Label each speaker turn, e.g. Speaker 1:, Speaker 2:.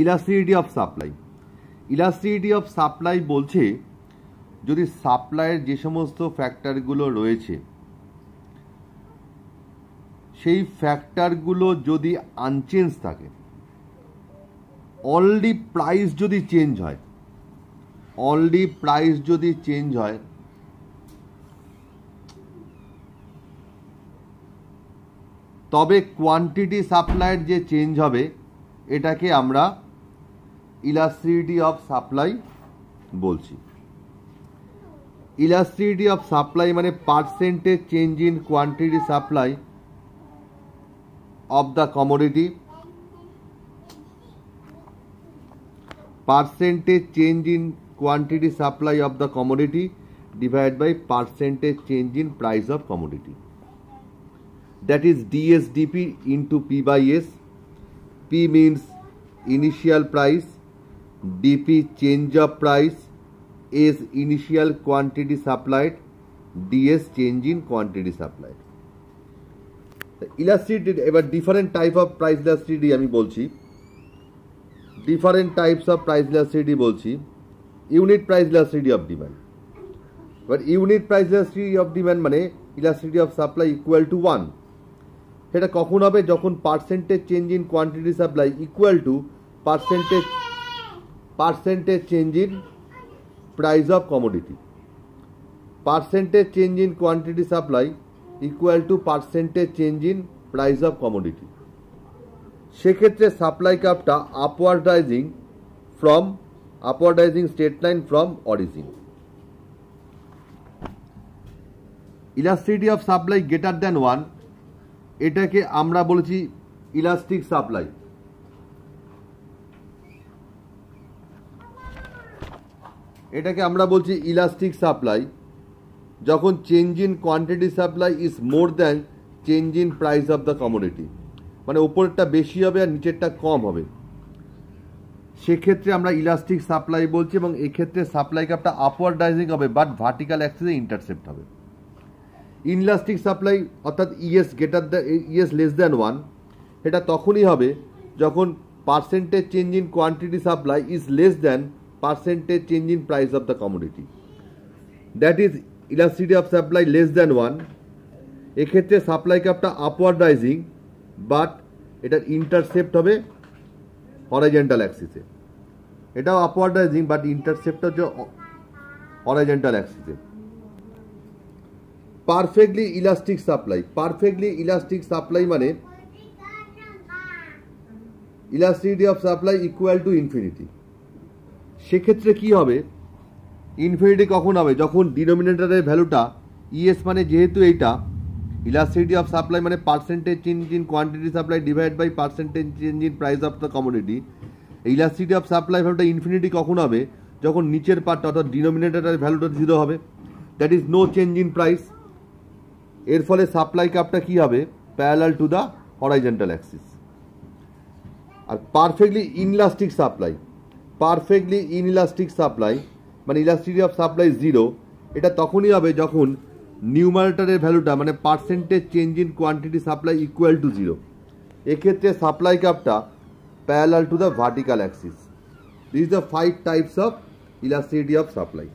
Speaker 1: Elasticity of supply. Elasticity of supply বলছে যদি সাপ্লাইয়ের যে সমস্ত ফ্যাক্টরগুলো রয়েছে সেই ফ্যাক্টরগুলো যদি আনচেঞ্জ থাকে, অনলি প্রাইস যদি চেঞ্জ হয়, তবে কোয়ান্টিটি সাপ্লাইয়ের যে চেঞ্জ হবে এটাকে আমরা ইলাস্টিসিটি অফ সাপ্লাই বলছি। ইলাস্টিসিটি অফ সাপ্লাই মানে percentage change in quantity supply of the commodity, percentage change in quantity supply of the commodity divided by percentage change in price of commodity, that is DSDP into P by S. P means initial price, DP change of price, S initial quantity supplied, DS change in quantity supplied. Elasticity এবার different type of price elasticity আমি বলছি, different types of price elasticity বলছি। Unit price elasticity of demand. এবার unit price elasticity of demand মানে elasticity of supply equal to 1। সেটা কখন হবে? যখন percentage change in quantity supply equal to percentage change in price of commodity. Percentage change in quantity supply equal to percentage change in price of commodity. সেক্ষেত্রে supply কার্ভটা আপওয়ার্ডাইজিং straight line from origin. Elasticity of supply greater than 1 এটাকে আমরা বলেছি elastic supply. এটাকে আমরা বলছি elastic supply যখন change in quantity supply is more than change in price of the commodity, মানে উপরেরটা বেশি হবে আর নিচেরটা কম হবে, সেক্ষেত্রে আমরা ইলাস্টিক সাপ্লাই বলছি। এবং এক্ষেত্রে সাপ্লাই কার্ভটা আপওয়ার্ডাইজিং হবে বাট ভার্টিক্যাল অ্যাক্সিসে ইন্টারসেপ্ট হবে। ইনইলাস্টিক সাপ্লাই অর্থাৎ ইএস লেস দ্যান 1 এটা তখনই হবে যখন percentage change in quantity supply is less than percentage change in price of the commodity, that is elasticity of supply less than 1। এক্ষেত্রে supply কার্ভটা আপওয়ার্ডাইজিং but এটার intercept হবে horizontal অ্যাক্সিসে। এটাও আপওয়ার্ডাইজিং but intercept হচ্ছে horizontal অ্যাক্সিসে। Perfectly elastic supply মানে elasticity of supply equal to infinity. সেক্ষেত্রে কি হবে? Infinity কখন হবে? যখন ডিনোমিনেটরের ভ্যালুটা ইএস মানে যেহেতু এইটা ইলাস্টিসিটি অফ সাপ্লাই মানে percentage change in quantity supply divide by percentage change in price of the commodity. Elasticity of supply ভ্যালুটা ইনফিনিটি কখন হবে? যখন নিচের পার্টটা অর্থাৎ ডিনোমিনেটরের ভ্যালুটা 0 হবে, that is no change in price. এর ফলে সাপ্লাই কার্ভটা কি হবে? Parallel to the horizontal axis. আর পারফেক্টলি ইনইলাস্টিক সাপ্লাই মানে ইলাস্টিসিটি অফ সাপ্লাই 0 এটা তখনই হবে যখন নিউমারেটরের ভ্যালুটা মানে percentage change in quantity supply equal to 0। এক্ষেত্রে সাপ্লাই কার্ভটা parallel to the vertical axis. This is the 5 types of elasticity of supply.